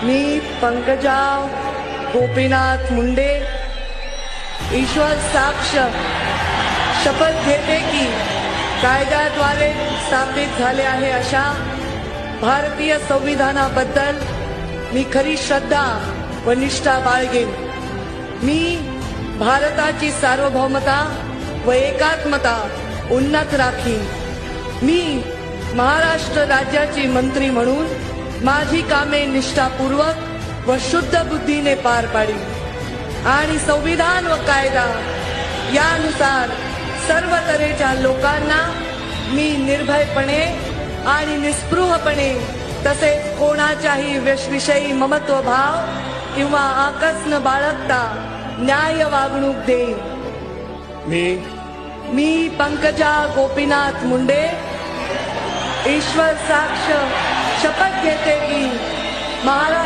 मी पंकजा गोपीनाथ मुंडे ईश्वर साक्ष शपथ घेते की कायद्याद्वारे स्थापित झाले आहे अशा भारतीय संविधानाबद्दल मी खरी श्रद्धा व निष्ठा बाळगेन। मी भारताची सार्वभौमता व एकात्मता उन्नत राखीन। मी महाराष्ट्र राज्याची मंत्री म्हणून माझी कामे निष्ठापूर्वक व शुद्ध बुद्धीने पार पाडीन आणि संविधान व कायदा यानुसार सर्व तऱ्हेच्या लोकांना मी निर्भयपणे आणि निस्पृहपणे तसेच कोणाच्याही विषयी ममत्व भाव किंवा आकस न बाळगता न्याय वागणूक देईन। मी पंकजा गोपीनाथ मुंडे ईश्वर साक्ष शपथ घेते की महाराष्ट्र